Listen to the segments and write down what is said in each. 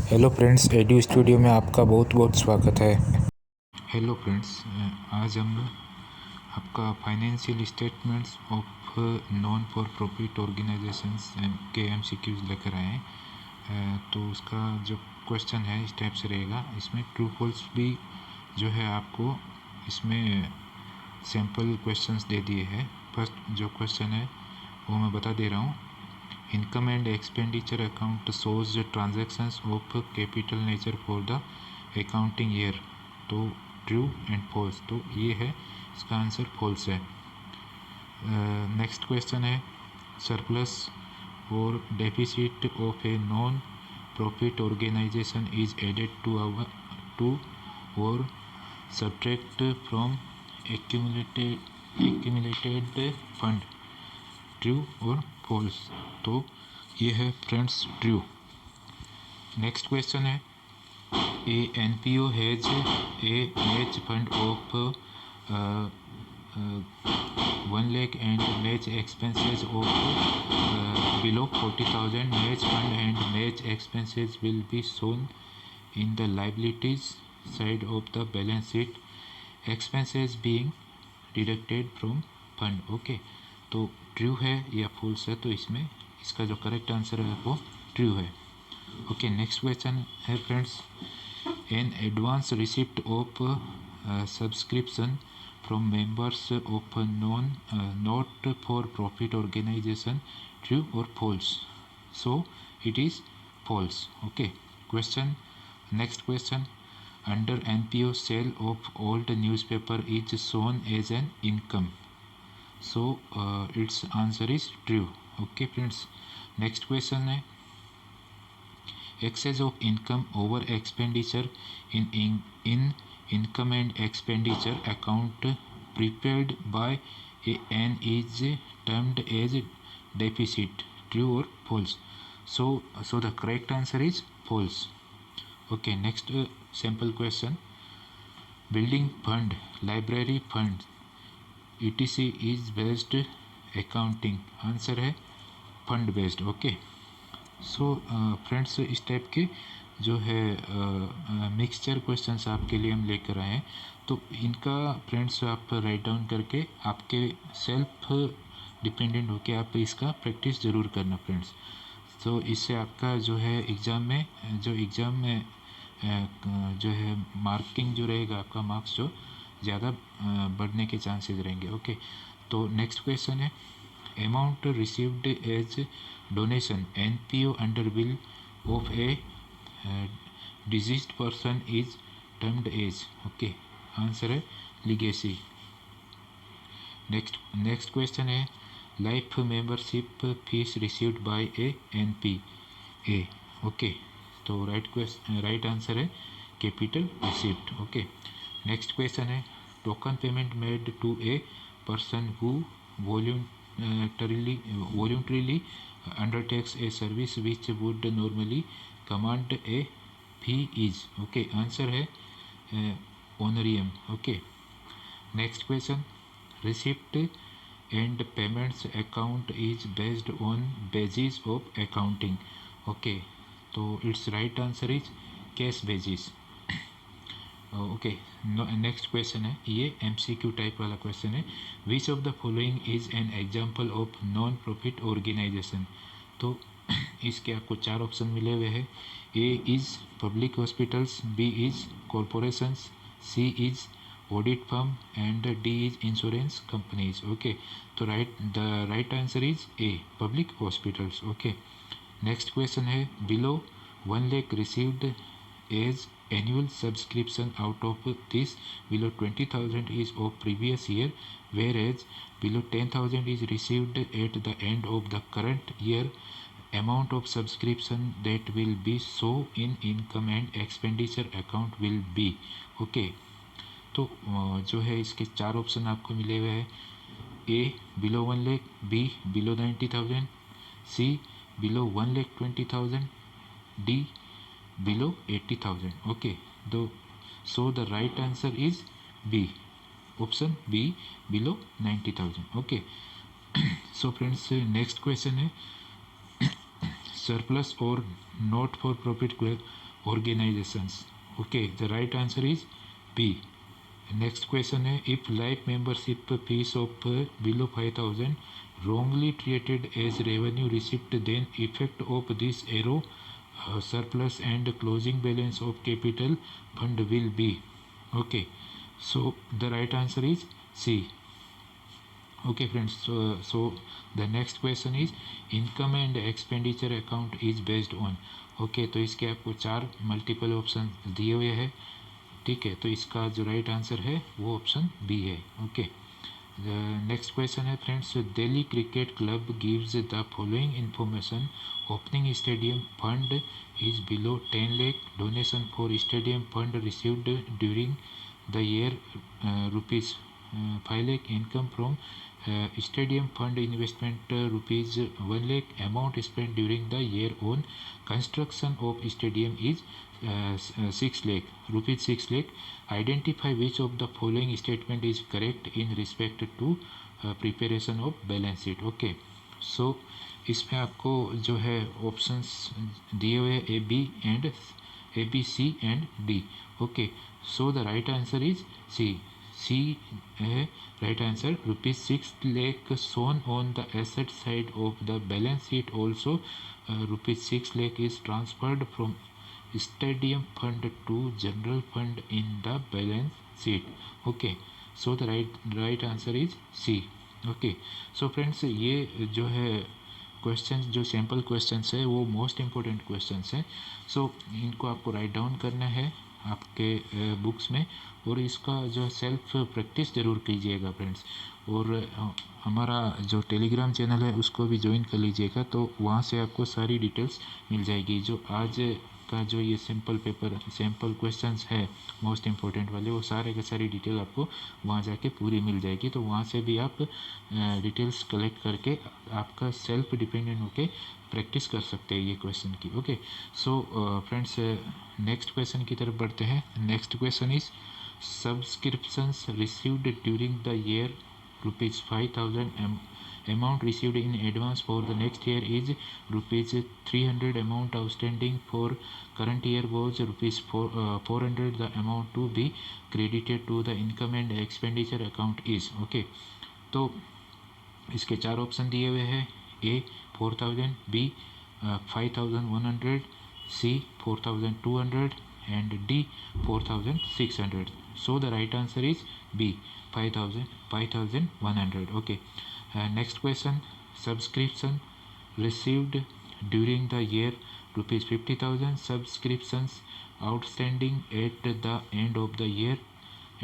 Hello friends, edu studio में आपका बहुत बहुत स्वागत है। हेलो फ्रेंड्स, आज हम आपका financial statements of non for profit organisations के एमसीक्यूज लेकर आए हैं। तो उसका जो क्वेश्चन है इस टाइप से रहेगा। इसमें ट्रू फॉल्स भी जो है आपको इसमें सैम्पल क्वेश्चंस दे दिए हैं। फर्स्ट जो क्वेश्चन है वो मैं बता दे रहा हूँ। Income and expenditure account shows transactions of capital nature for the accounting year. तो ट्रू एंड फॉल्स, तो ये है इसका आंसर फॉल्स है। नेक्स्ट क्वेश्चन है सरप्लस और deficit of a non profit organisation is added to और subtract from accumulated fund. True और फॉल्स, तो ये है फ्रेंड्स ट्रू। नेक्स्ट क्वेश्चन है a NPO has a match fund of 1 lakh and match expenses of below 40,000. Match fund and match expenses will be shown in the liabilities side of the balance sheet, expenses being deducted from fund. Okay, तो true है या false है, तो इसमें इसका जो correct answer है वो ट्रू है। ओके, नेक्स्ट क्वेश्चन है friends an advance receipt of subscription from members of a not for profit organization. True or false? So it is false. Okay, question. Next question, under NPO sale of old newspaper is shown as an income. So its answer is true. Okay friends, next question है excess of income over expenditure in income and expenditure account prepared by an is termed as deficit. True or false? So the correct answer is false. Okay, next sample question, building fund, library fund etc is based accounting. Answer है fund based. Okay, so friends इस type के जो है mixture questions आपके लिए हम लेकर आए हैं। तो इनका फ्रेंड्स आप राइट डाउन करके आपके सेल्फ डिपेंडेंट होके आप इसका प्रैक्टिस ज़रूर करना फ्रेंड्स। तो इससे आपका जो है एग्ज़ाम में जो है मार्किंग जो रहेगा, आपका मार्क्स जो ज़्यादा बढ़ने के चांसेस रहेंगे। ओके, तो नेक्स्ट क्वेश्चन है amount received as donation NPO under will of a deceased person is termed as. Okay, answer है legacy. नेक्स्ट क्वेश्चन है life membership fees received by a NPA. Okay, तो right answer है capital receipt. Okay, next question है token payment made to a person who voluntarily undertakes a service which would normally command a fee is. Okay, answer है honorarium. Okay, next question, receipt and payments account is based on basis of accounting. Okay, तो its right answer is cash basis. Okay, next question है ये MCQ type वाला question है which of the following is an example of non profit organisation. तो इसके आपको चार option मिले हुए हैं। A is public hospitals, B is corporations, C is audit firm and D is insurance companies. Okay, तो the right answer is A public hospitals. Okay, next question है below 1 lakh received as annual subscription, out of this below 20,000 is of previous year, whereas below 10,000 is received at the end of the current year. Amount of subscription that will be show in income and expenditure account will be. Okay, तो जो है इसके चार option आपको मिले हुए हैं। A below 1 lakh, B below 90,000, C below 1 lakh 20,000, D below 80,000. Okay, so the right answer is B, option B, below 90,000. Okay, so friends next question है surplus or not for profit organizations. Okay, the right answer is B. Next question है, if life membership fees of below 5,000 wrongly treated as revenue receipt, then effect of this arrow surplus and closing balance of capital fund will be. Okay, so the right answer is C. Okay friends, so the next question is income and expenditure account is based on. Okay, तो इसके आपको 4 multiple option दिए हुए हैं, ठीक है। तो इसका जो राइट आंसर है वो ऑप्शन बी है। ओके, नेक्स्ट क्वेश्चन है friends, Delhi cricket club gives the following information, opening stadium fund is below 10 lakh, donation for stadium fund received during the year rupees 5 lakh, income from stadium fund investment rupees 1 lakh, amount spent during the year on construction of stadium is 6 lakh, rupees 6 lakh. Identify which of the following statement is correct in respect to preparation of balance sheet. Okay, so इसमें आपको जो है options दिए हुए A B C and D. Okay, so the right answer is C. C है right answer. Rupees 6 lakh shown on the asset side of the balance sheet, also rupees 6 lakh is transferred from stadium fund to general fund in the balance sheet. Okay, so the right answer is C. Okay, so friends, ये जो है questions, जो sample questions है वो most important questions हैं। सो इनको आपको write down करना है आपके बुक्स में, और इसका जो सेल्फ प्रैक्टिस ज़रूर कीजिएगा फ्रेंड्स। और हमारा जो टेलीग्राम चैनल है उसको भी ज्वाइन कर लीजिएगा, तो वहाँ से आपको सारी डिटेल्स मिल जाएगी। जो आज का जो ये सैम्पल क्वेश्चंस है मोस्ट इम्पोर्टेंट वाले, वो सारे के सारी डिटेल आपको वहाँ जाके पूरी मिल जाएगी। तो वहाँ से भी आप डिटेल्स कलेक्ट करके आपका सेल्फ डिपेंडेंट होके प्रैक्टिस कर सकते हैं ये क्वेश्चन की। Okay, so friends, next question की तरफ बढ़ते हैं। Next question is subscriptions received during the year rupees 5,000, amount received in advance for the next year is rupees 300, amount outstanding for current year was rupees 400, the amount to be credited to the income and expenditure account is. Okay, तो इसके 4 option दिए हुए हैं, A 4,000, B 5,100, C 4,200 and D 4,600. So the right answer is B 5,100. Okay, next question, subscription received during the year rupees 50,000, subscriptions outstanding at the end of the year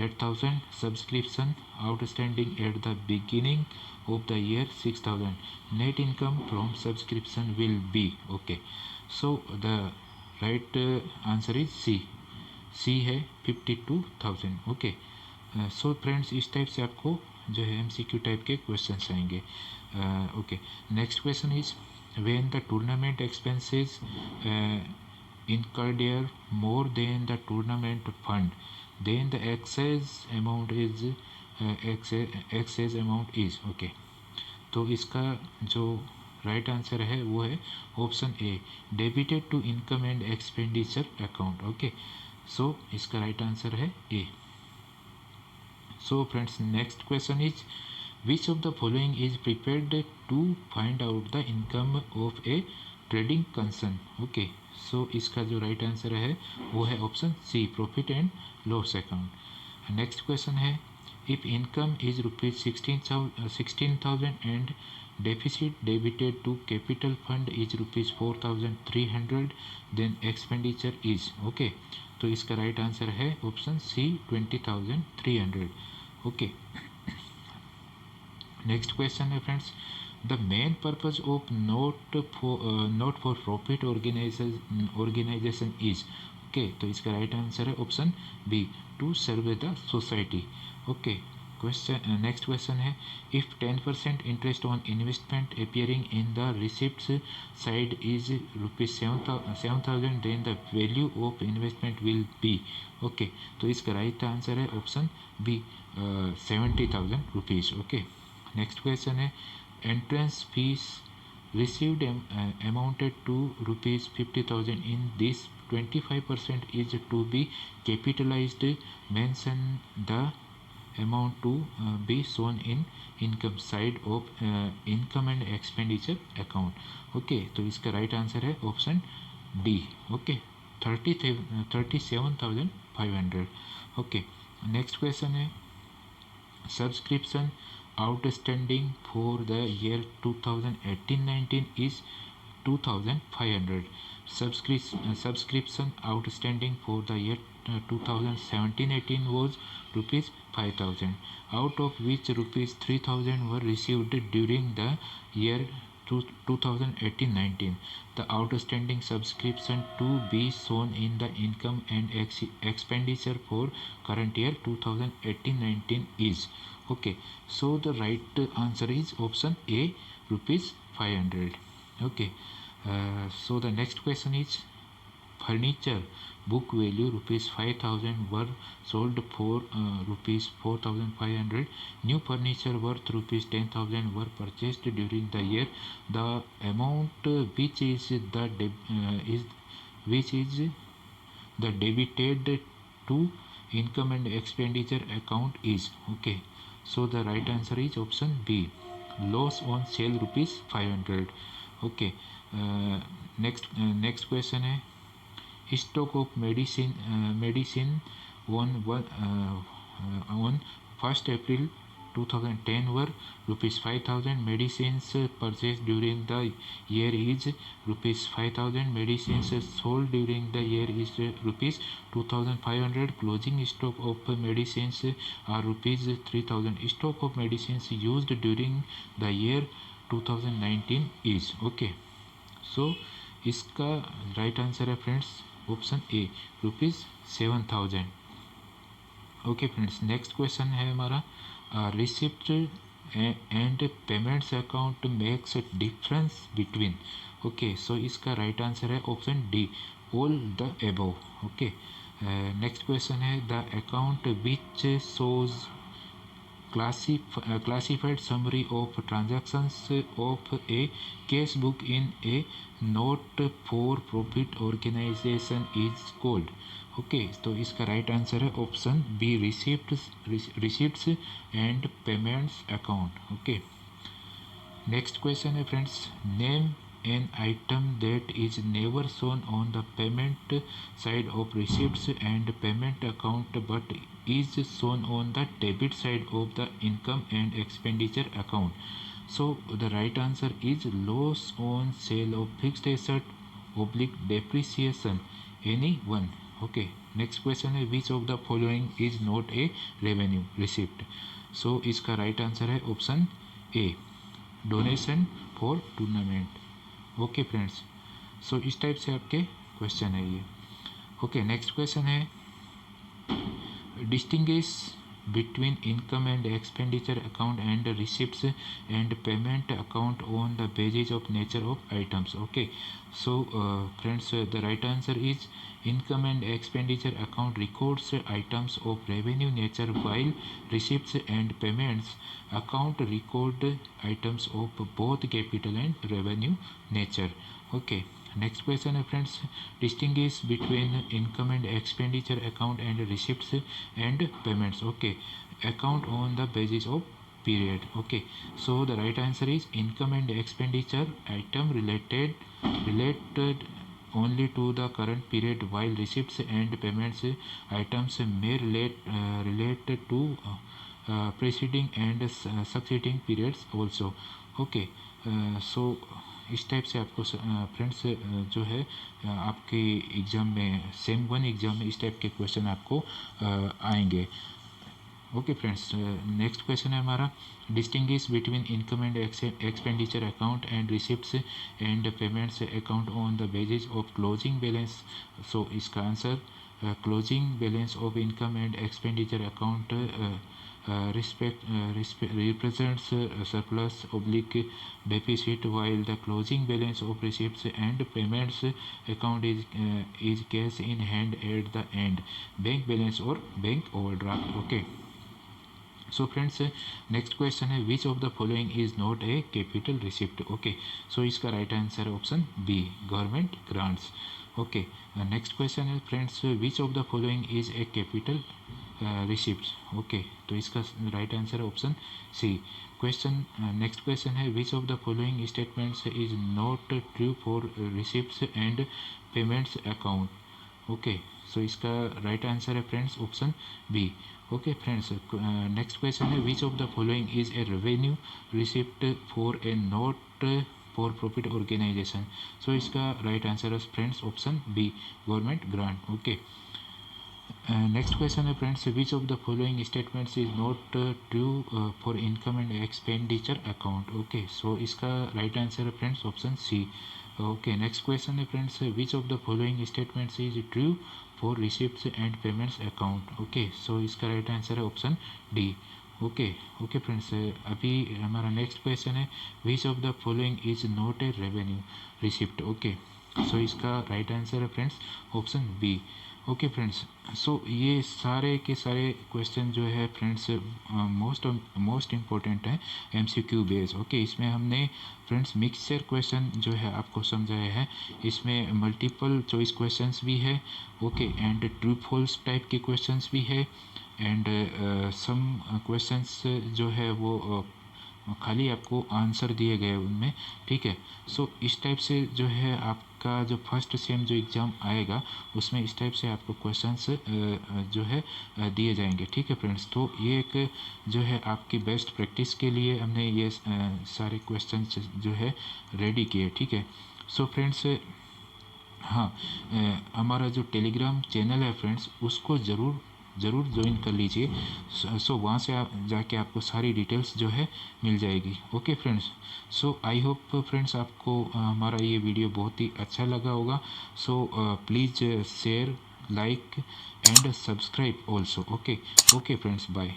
8,000, subscription outstanding at the beginning of the year 6,000, net income from subscription will be. Okay, so the right answer is C है 52,000. Okay, so friends, इस type से आपको जो है MCQ type के questions आएंगे। Okay, next question is when the tournament expenses incurred are more than the tournament fund, then the excess amount is okay. तो इसका जो राइट आंसर है वो है option A, debited to income and expenditure account. Okay, so इसका right answer है ए। So friends, next question is which of the following is prepared to find out the income of a trading concern. Okay, so इसका जो right answer है वो है option C, profit and loss account. Next question है if income is rupees 16,000 and deficit debited to capital fund is rupees 4,300, then expenditure is. Okay, तो इसका right answer है option C 20,300. Okay, next question है friends, the main purpose of not for profit organisation is. Okay, तो इसका right answer है option B, to serve the society. Okay, question next question है if 10% interest on investment appearing in the receipts side is rupees 7,000, then the value of investment will be. Okay, तो इसका right answer है option B, 70,000 rupees. Okay, next question है entrance fees received amounted to rupees 50,000 in this 25% is to be capitalized, mention the amount to be shown in income side of income and expenditure account. Okay तो इसका right answer है option D. Okay 37,500. Okay next question है subscription outstanding for the year 2018-19 is 2,500. Subscription outstanding for the year 2017-18 was rupees 5,000, out of which rupees 3,000 were received during the year 2018-19. The outstanding subscription to be shown in the income and expenditure for current year 2018-19 is. Okay, so the right answer is option A, rupees 500. Okay, so the next question is furniture book value rupees 5,000 were sold for rupees 4,500. New furniture worth rupees 10,000 were purchased during the year. The amount which is the debited to income and expenditure account is. Okay, so the right answer is option B, loss on sale rupees 500. Okay, next question है stock of medicine on 1st April 2010 were rupees 5,000. Medicines purchased during the year is rupees 5,000. Medicines sold during the year is rupees 2,500. Closing stock of medicines are rupees 3,000. Stock of medicines used during the year 2019 is. Okay, so इसका right answer है friends option A, rupees 7,000. Okay friends next question है हमारा receipt and payments account makes difference between. Okay so इसका right answer है option D, all the above. Okay next question है the account which shows classified summary of transactions of a cash book in a not for profit organization is called. Okay तो इसका right answer है option B, receipts and payments account. Okay next question है friends name an item that is never shown on the payment side of receipts and payment account but is shown on the debit side of the income and expenditure account. So the right answer is loss on sale of fixed asset oblique depreciation, any one. Okay, next question है which of the following is not a revenue receipt. So इसका right answer है option A, donation for tournament. Okay friends सो इस type से आपके question है ये. Okay next question है distinguish between income and expenditure account and receipts and payment account on the basis of nature of items. Okay so friends the right answer is income and expenditure account records items of revenue nature while receipts and payments account record items of both capital and revenue nature. Okay, next question friends, distinguish between income and expenditure account and receipts and payments. Okay, account on the basis of period. Okay, so the right answer is income and expenditure item related only to the current period while receipts and payments items may relate to preceding and succeeding periods also. Okay, so इस type से आपको friends जो है आपके exam में same 1 exam में इस type के क्वेश्चन आपको आएंगे. ओके फ्रेंड्स नेक्स्ट क्वेश्चन है हमारा distinguish between income and expenditure account and receipts and payments account on the basis of closing balance. So इसका answer closing balance of income and expenditure account represents surplus oblique deficit while the closing balance of receipts and payments account is cash in hand at the end, bank balance or bank overdraft. Okay, so friends next question है which of the following is not a capital receipt. Okay, so इसका right answer है option B, government grants. Okay, next question है friends, which of the following is a capital receipt. Okay, तो इसका right answer है option C. Question next question है, which of the following statements is not true for receipts and payments account. Okay, so इसका right answer है friends option B. Okay friends, next question है, which of the following is a revenue receipt for a not for profit organisation. सो इसका right answer है friends option B, government grant. Okay, next question है friends, which of the following statements is not true for income and expenditure account. Okay, so इसका right answer है friends option C. Okay, next question है friends, which of the following statements is true for receipts and payments account. Okay, so इसका right answer है option D. Okay okay friends, अभी हमारा next question है, which of the following is not a revenue receipt. Okay, so इसका right answer है friends option B. Okay friends, so ये सारे के सारे क्वेश्चन जो है फ्रेंड्स मोस्ट इम्पोर्टेंट है एमसीक्यू बेस। ओके, इसमें हमने फ्रेंड्स मिक्सचर क्वेश्चन जो है आपको समझाया है, इसमें मल्टीपल चॉइस क्वेश्चंस भी है। Okay, and true false type के क्वेश्चंस भी है, एंड सम क्वेश्चंस जो है वो खाली आपको आंसर दिए गए उनमें। ठीक है, सो इस टाइप से जो है आपका जो फर्स्ट सेम जो एग्ज़ाम आएगा उसमें इस टाइप से आपको क्वेश्चंस जो है दिए जाएंगे। ठीक है फ्रेंड्स, तो ये एक जो है आपकी बेस्ट प्रैक्टिस के लिए हमने ये सारे क्वेश्चंस जो है रेडी किए। ठीक है, सो फ्रेंड्स, हाँ, हमारा जो टेलीग्राम चैनल है फ्रेंड्स उसको ज़रूर ज़रूर ज्वाइन कर लीजिए। सो वहाँ से आप जाके आपको सारी डिटेल्स जो है मिल जाएगी। Okay friends, so I hope friends आपको हमारा ये वीडियो बहुत ही अच्छा लगा होगा। So please share, like and subscribe also. Okay okay friends, bye.